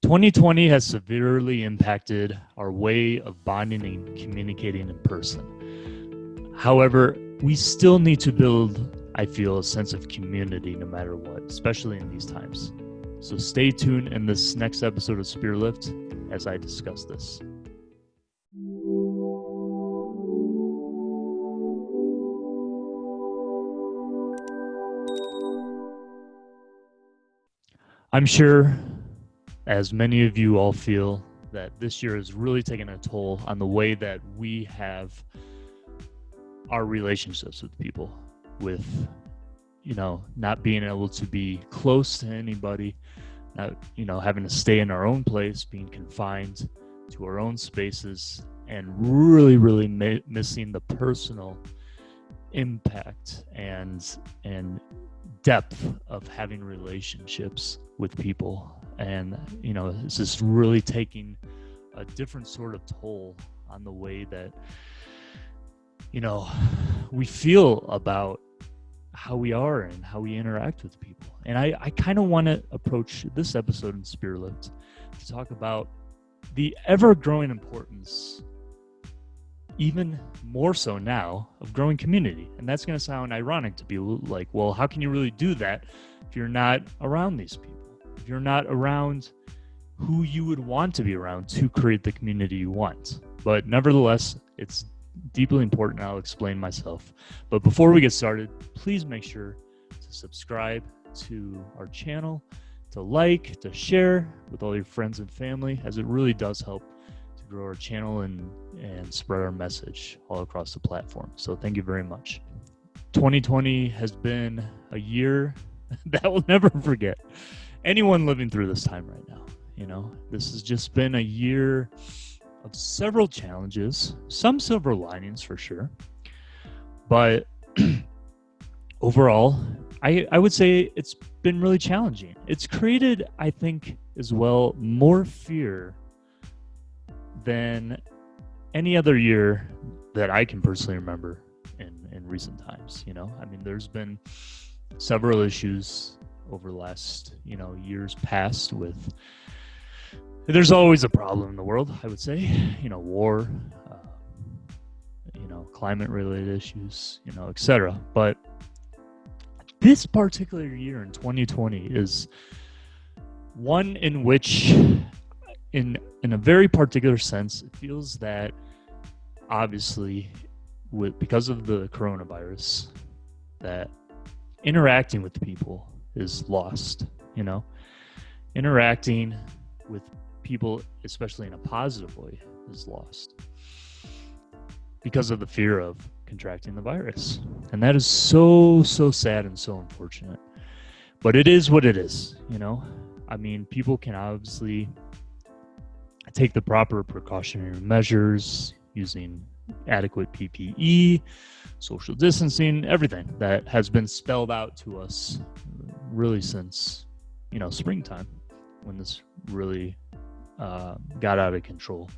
2020 has severely impacted our way of bonding and communicating in person. However, we still need to build, I feel, a sense of community no matter what, especially in these times. So stay tuned in this next episode of Spearlift as I discuss this. I'm sure, as many of you all feel, that this year has really taken a toll on the way that we have our relationships with people, with, not being able to be close to anybody, not, having to stay in our own place, being confined to our own spaces, and really missing the personal impact and depth of having relationships with people. And it's just really taking a different sort of toll on the way that we feel about how we are and how we interact with people. And I kind of want to approach this episode in Spearlift to talk about the ever-growing importance, even more so now, of growing community. And that's going to sound ironic to people, like, well, how can you really do that if you're not around these people? If you're not around who you would want to be around to create the community you want. But nevertheless, it's deeply important. I'll explain myself. But before we get started, please make sure to subscribe to our channel, to like, to share with all your friends and family, as it really does help to grow our channel and spread our message all across the platform. So thank you very much. 2020 has been a year that we'll never forget. Anyone living through this time right now, this has just been a year of several challenges, some silver linings for sure. But overall, I would say it's been really challenging. It's created, I think, as well, more fear than any other year that I can personally remember in recent times. There's been several issues over the last, years past with, there's always a problem in the world, I would say, war, climate related issues, etc. But this particular year in 2020 is one in which, in a very particular sense, it feels that obviously because of the coronavirus, that interacting with people is lost. Interacting with people, especially in a positive way, is lost because of the fear of contracting the virus. And that is so sad and so unfortunate. But it is what it is. People can obviously take the proper precautionary measures using adequate PPE, social distancing, everything that has been spelled out to us really since, springtime, when this really got out of control.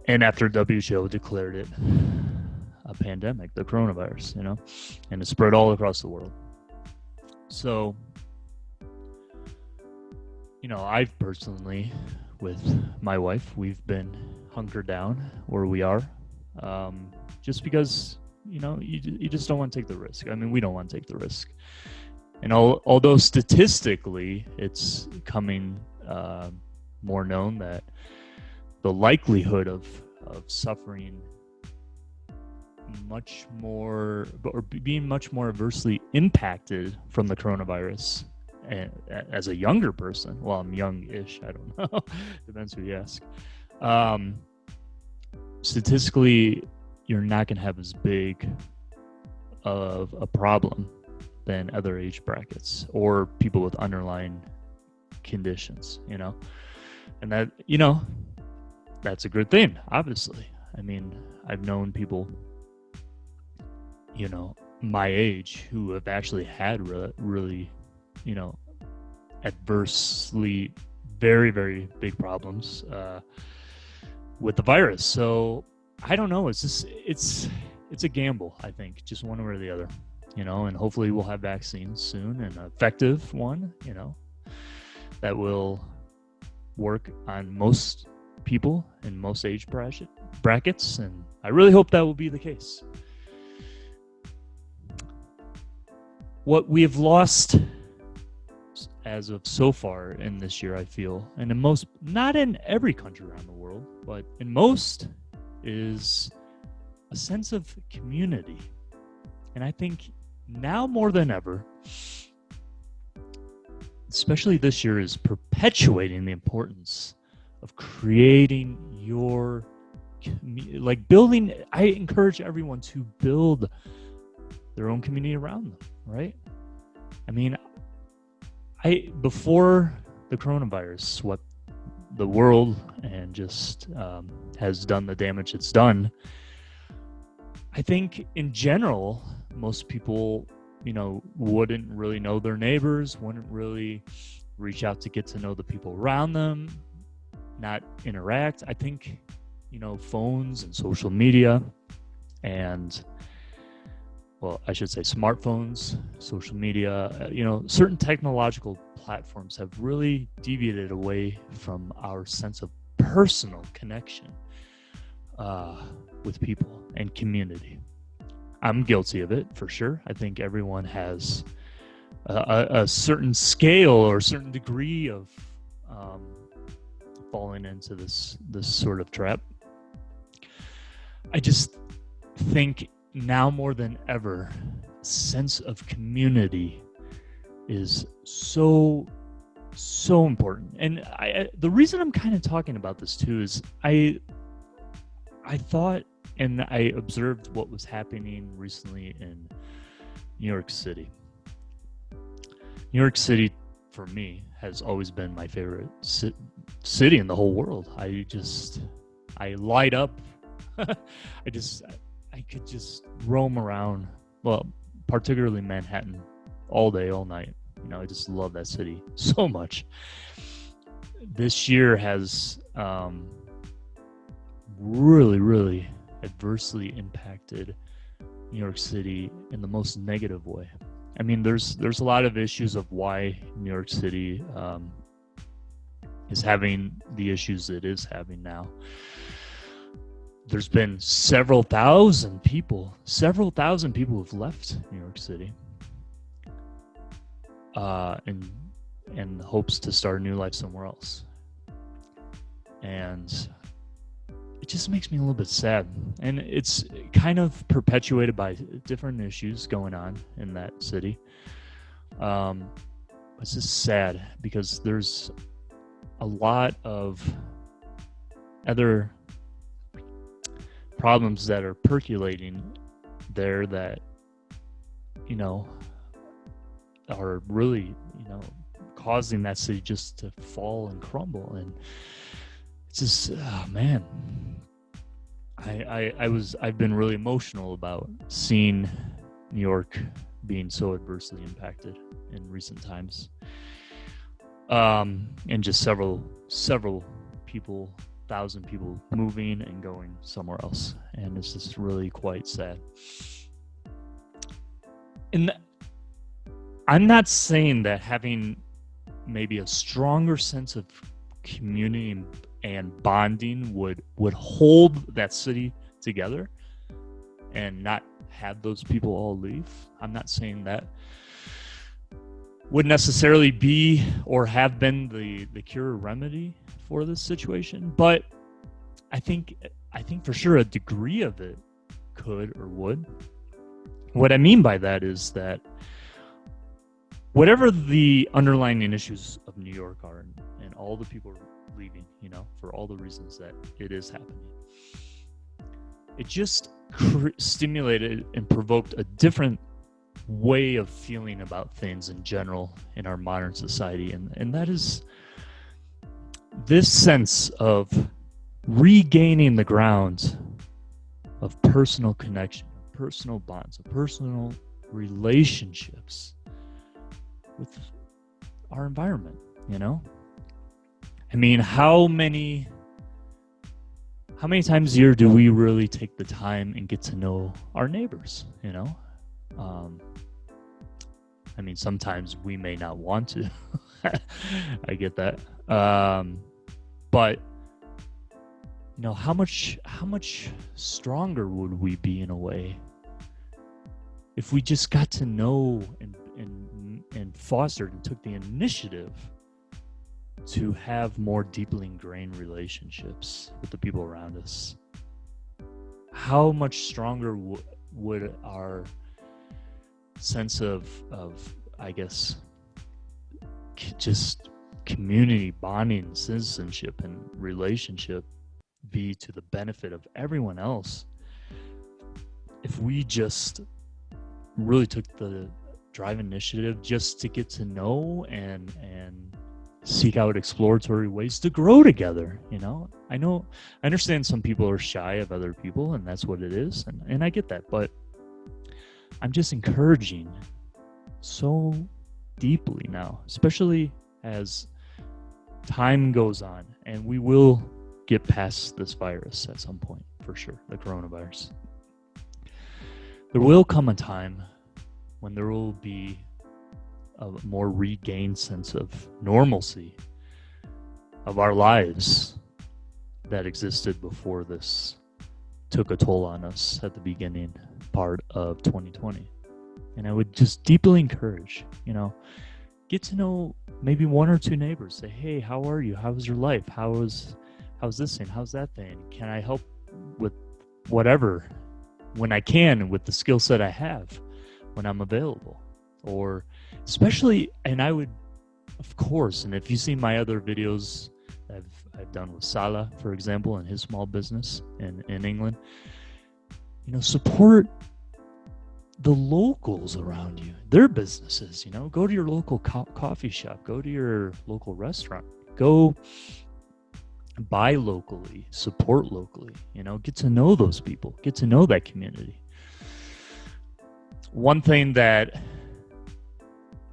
And after WHO declared it a pandemic, the coronavirus, and it spread all across the world. So, I've personally, with my wife, we've been hunkered down where we are, just because, you just don't want to take the risk. We don't want to take the risk. And although statistically it's coming more known that the likelihood of suffering much more, or being much more adversely impacted from the coronavirus as a younger person, well, I'm young-ish, I don't know, depends who you ask, statistically, you're not going to have as big of a problem than other age brackets or people with underlying conditions, and that, that's a good thing, obviously. I've known people, my age who have actually had really, adversely very, very big problems with the virus. So I don't know. It's a gamble, I think, just one way or the other, and hopefully we'll have vaccines soon, and an effective one, that will work on most people in most age brackets, and I really hope that will be the case. What we have lost as of so far in this year, I feel, and in most, not in every country around the world, but in most, is a sense of community. And I think now more than ever, especially this year, is perpetuating the importance of creating your, like building. I encourage everyone to build their own community around them, right? I mean, before the coronavirus swept the world and just has done the damage it's done, I think in general, most people, wouldn't really know their neighbors, wouldn't really reach out to get to know the people around them, not interact. I think, phones and social media and, well, I should say smartphones, social media, certain technological platforms have really deviated away from our sense of personal connection with people and community. I'm guilty of it for sure. I think everyone has a certain scale or a certain degree of falling into this sort of trap. I just think now more than ever, sense of community is so important. And the reason I'm kind of talking about this too is I thought, and I observed what was happening recently in New York City. New York City, for me, has always been my favorite city in the whole world. I light up. I could just roam around, well, particularly Manhattan, all day, all night. I just love that city so much. This year has really adversely impacted New York City in the most negative way. I mean, there's a lot of issues of why New York City is having the issues it is having now. There's been several thousand people who've left New York City in hopes to start a new life somewhere else. And it just makes me a little bit sad. And it's kind of perpetuated by different issues going on in that city. It's just sad because there's a lot of other problems that are percolating there that, are really, causing that city just to fall and crumble. And it's just, oh man, I've been really emotional about seeing New York being so adversely impacted in recent times. And just several people, 1,000 people moving and going somewhere else. And it's just really quite sad. And I'm not saying that having maybe a stronger sense of community and bonding would hold that city together and not have those people all leave. I'm not saying that would necessarily be or have been the cure or remedy for this situation, but I think for sure a degree of it could or would. What I mean by that is that whatever the underlying issues of New York are, and all the people are leaving, for all the reasons that it is happening, it just stimulated and provoked a different way of feeling about things in general in our modern society, and that is this sense of regaining the ground of personal connection, of personal bonds, of personal relationships with our environment. I mean, how many times a year do we really take the time and get to know our neighbors? I mean, sometimes we may not want to, I get that. But how much stronger would we be in a way if we just got to know and fostered and took the initiative to have more deeply ingrained relationships with the people around us? How much stronger would our sense of I guess just community bonding, citizenship, and relationship be to the benefit of everyone else if we just really took the drive initiative just to get to know and seek out exploratory ways to grow together? I understand some people are shy of other people, and that's what it is, and I get that, but I'm just encouraging so deeply now, especially as time goes on, and we will get past this virus at some point, for sure, the coronavirus. There will come a time when there will be a more regained sense of normalcy of our lives that existed before this took a toll on us at the beginning part of 2020. And I would just deeply encourage, get to know maybe one or two neighbors. Say, hey, how are you? How was your life? How's this thing? How's that thing? Can I help with whatever when I can, with the skill set I have when I'm available? Or especially, and I would, of course, and if you've seen my other videos I've done with Salah, for example, and his small business in England, support the locals around you, their businesses. Go to your local coffee shop, go to your local restaurant, go buy locally, support locally, get to know those people, get to know that community. One thing that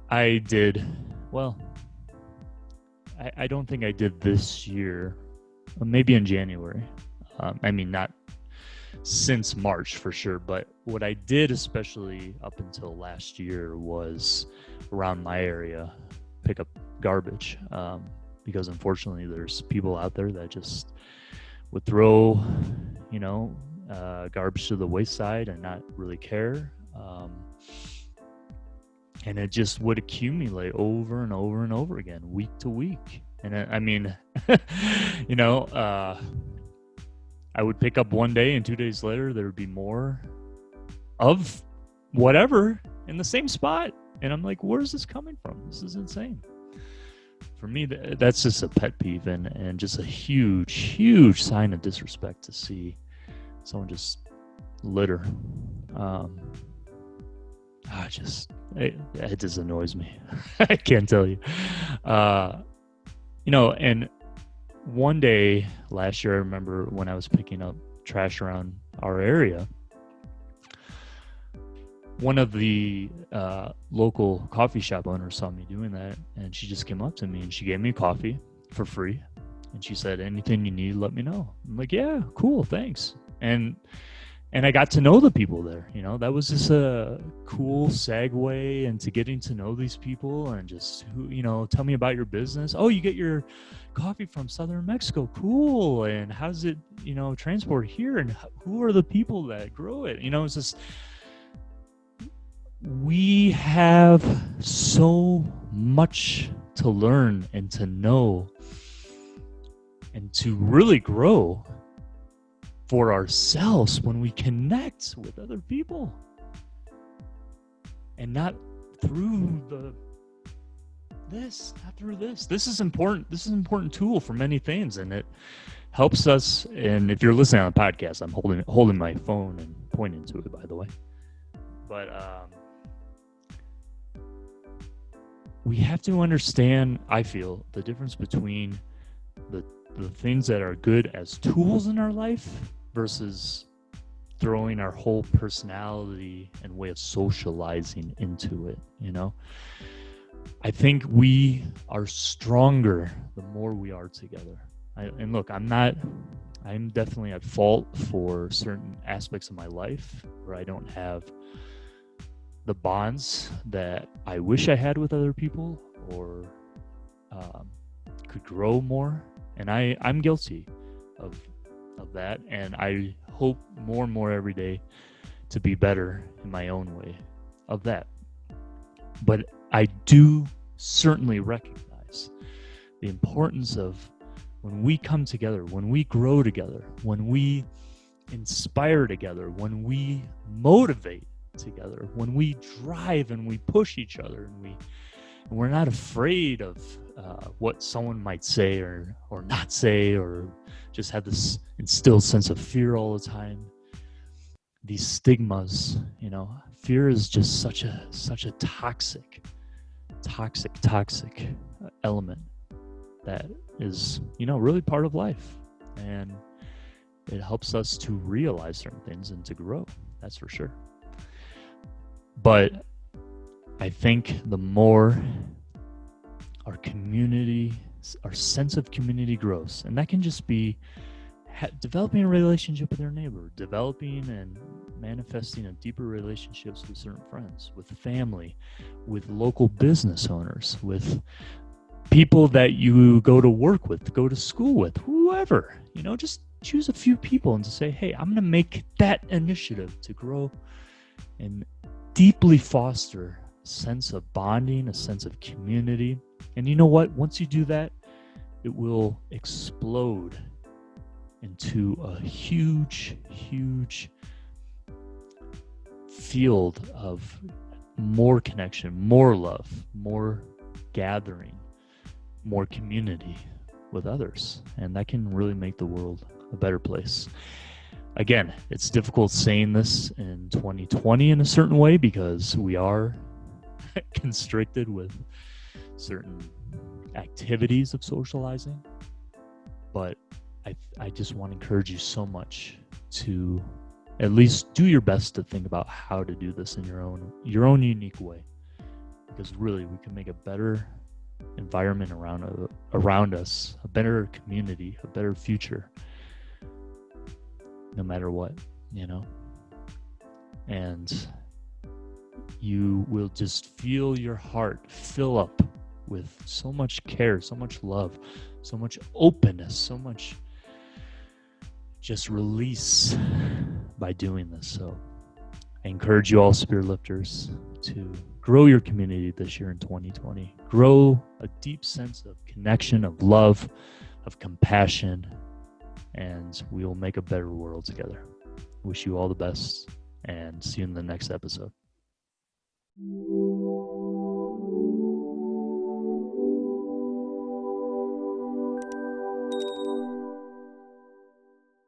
I did, I don't think I did this year, maybe in January. Not since March for sure, but what I did, especially up until last year, was around my area pick up garbage, because unfortunately there's people out there that just would throw garbage to the wayside and not really care, and it just would accumulate over and over and over again, week to week. And I would pick up one day, and 2 days later there would be more of whatever in the same spot. And I'm like, where's this coming from? This is insane. For me, that's just a pet peeve and just a huge, huge sign of disrespect to see someone just litter. It just annoys me. I can't tell you. And one day last year, I remember when I was picking up trash around our area, one of the local coffee shop owners saw me doing that, and she just came up to me and she gave me coffee for free. And she said, anything you need, let me know. I'm like, yeah, cool, thanks. And I got to know the people there. That was just a cool segue into getting to know these people, and just tell me about your business. Oh, you get your coffee from southern Mexico. Cool. And how's it, transport here? And who are the people that grow it? It's just, we have so much to learn and to know and to really grow for ourselves when we connect with other people, and not through this. This is important. This is an important tool for many things, and it helps us. And if you're listening on the podcast, I'm holding my phone and pointing to it, by the way. But we have to understand, I feel, the difference between the things that are good as tools in our life versus throwing our whole personality and way of socializing into it. I think we are stronger the more we are together. And look, I'm definitely at fault for certain aspects of my life where I don't have the bonds that I wish I had with other people, or could grow more. And I'm guilty of that. And I hope more and more every day to be better in my own way of that. But I do certainly recognize the importance of when we come together, when we grow together, when we inspire together, when we motivate together, when we drive and we push each other, and we're not afraid of what someone might say or not say, or just have this instilled sense of fear all the time. These stigmas, fear is just such a toxic element that is, really part of life. And it helps us to realize certain things and to grow. That's for sure. But I think the more our community, our sense of community grows, and that can just be developing a relationship with your neighbor, developing and manifesting a deeper relationships with certain friends, with family, with local business owners, with people that you go to work with, go to school with, whoever, just choose a few people and to say, hey, I'm going to make that initiative to grow and deeply foster a sense of bonding, a sense of community. And you know what? Once you do that, it will explode into a huge field of more connection, more love, more gathering, more community with others. And that can really make the world a better place. Again, it's difficult saying this in 2020 in a certain way because we are constricted with certain activities of socializing. But I just want to encourage you so much to at least do your best to think about how to do this in your own unique way, because really we can make a better environment around us, a better community, a better future, no matter what, and you will just feel your heart fill up with so much care, so much love, so much openness, so much just release by doing this. So I encourage you all, Spirit Lifters, to grow your community this year in 2020. Grow a deep sense of connection, of love, of compassion, and we will make a better world together. Wish you all the best, and see you in the next episode.